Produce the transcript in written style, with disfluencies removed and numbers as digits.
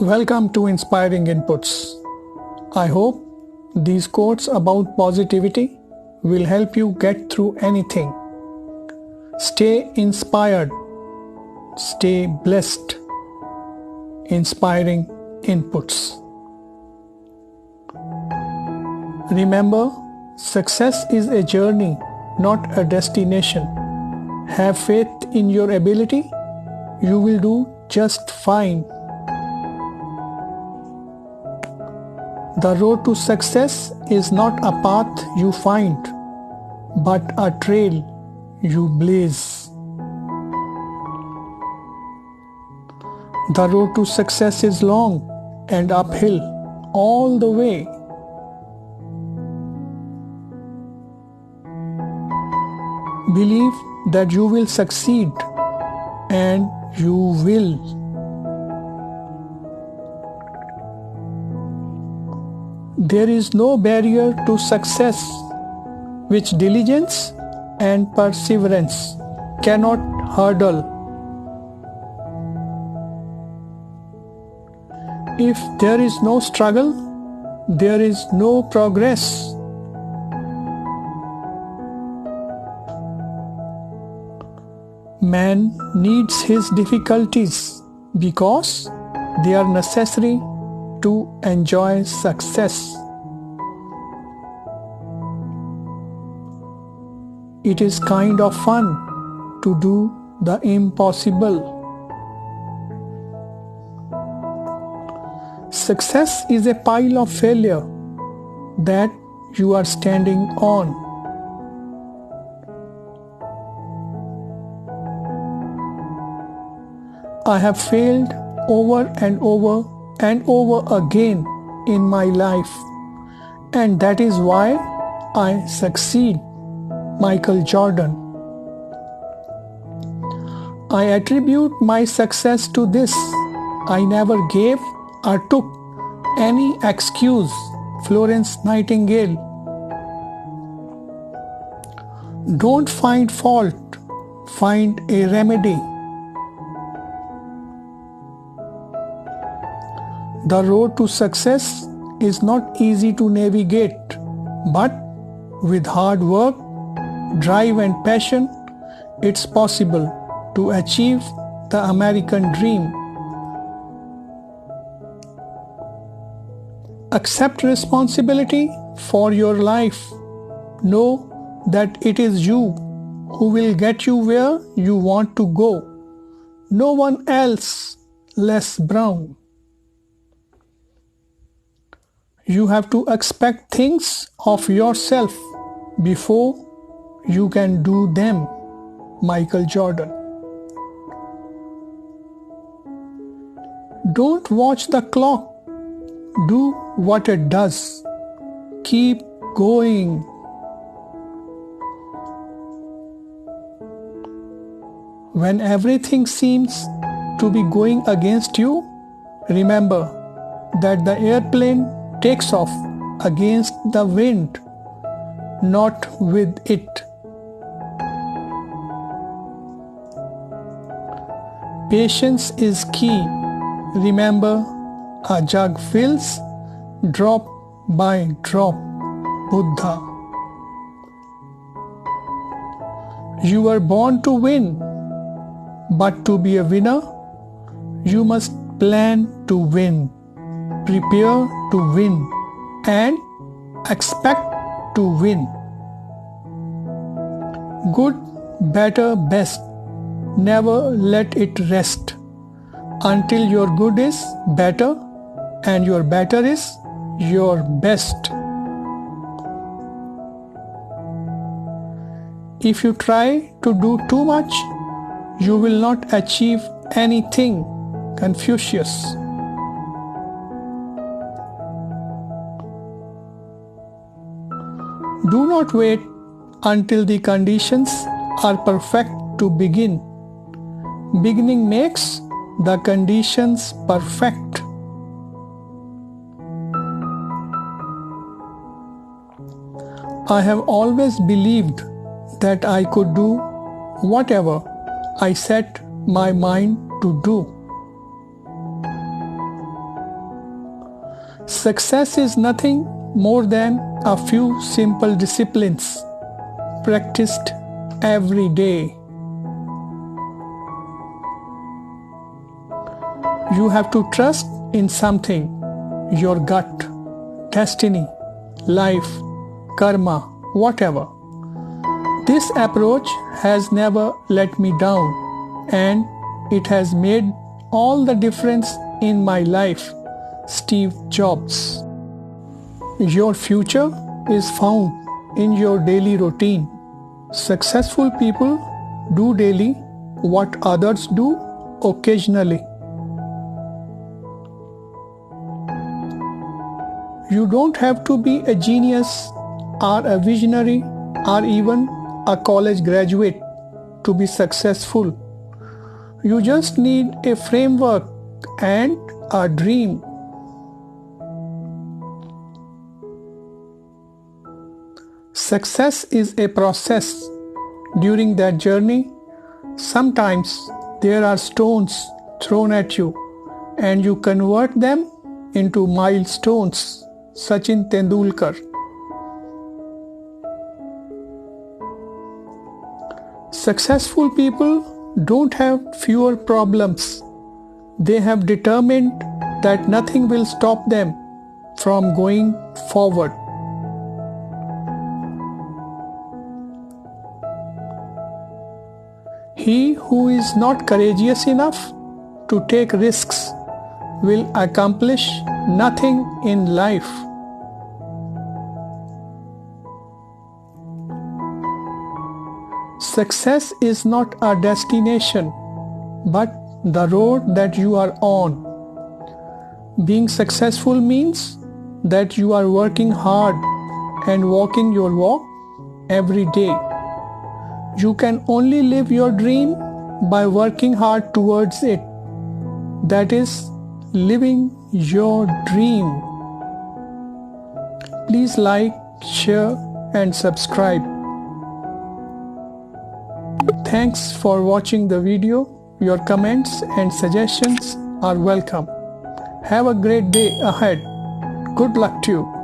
Welcome to Inspiring Inputs. I hope these quotes about positivity will help you get through anything. Stay inspired, stay blessed. Inspiring Inputs. Remember, success is a journey, not a destination. Have faith in your ability. You will do just fine. The road to success is not a path you find, but a trail you blaze. The road to success is long and uphill all the way. Believe that you will succeed, and you will. There is no barrier to success which diligence and perseverance cannot hurdle. If there is no struggle, there is no progress. Man needs his difficulties because they are necessary to enjoy success. It is kind of fun to do the impossible. Success is a pile of failure that you are standing on. I have failed over and over again in my life, and that is why I succeed. Michael Jordan. I attribute my success to this. I never gave or took any excuse. Florence Nightingale. Don't find fault, find a remedy. The road to success is not easy to navigate, but with hard work, drive and passion, it's possible to achieve the American dream. Accept responsibility for your life. Know that it is you who will get you where you want to go. No one else. Les Brown. You have to expect things of yourself before you can do them. Michael Jordan. Don't watch the clock. Do what it does. Keep going. When everything seems to be going against you, remember that the airplane takes off against the wind, not with it. Patience is key. Remember, a jug fills drop by drop. Buddha. You were born to win, but to be a winner, you must plan to win, prepare to win, and expect to win. Good, better, best. Never let it rest until your good is better and your better is your best. If you try to do too much, you will not achieve anything. Confucius. Do not wait until the conditions are perfect to begin. Beginning makes the conditions perfect. I have always believed that I could do whatever I set my mind to do. Success is nothing more than a few simple disciplines practiced every day. You have to trust in something, your gut, destiny, life, karma, whatever. This approach has never let me down, and it has made all the difference in my life. Steve Jobs. Your future is found in your daily routine. Successful people do daily what others do occasionally. You don't have to be a genius or a visionary or even a college graduate to be successful. You just need a framework and a dream. Success is a process. During that journey, sometimes there are stones thrown at you and you convert them into milestones. Sachin Tendulkar. Successful people don't have fewer problems. They have determined that nothing will stop them from going forward. He who is not courageous enough to take risks will accomplish nothing in life. Success is not a destination, but the road that you are on. Being successful means that you are working hard and walking your walk every day. You can only live your dream by working hard towards it. That is living your dream. Please like, share, and subscribe. Thanks for watching the video. Your comments and suggestions are welcome. Have a great day ahead. Good luck to you.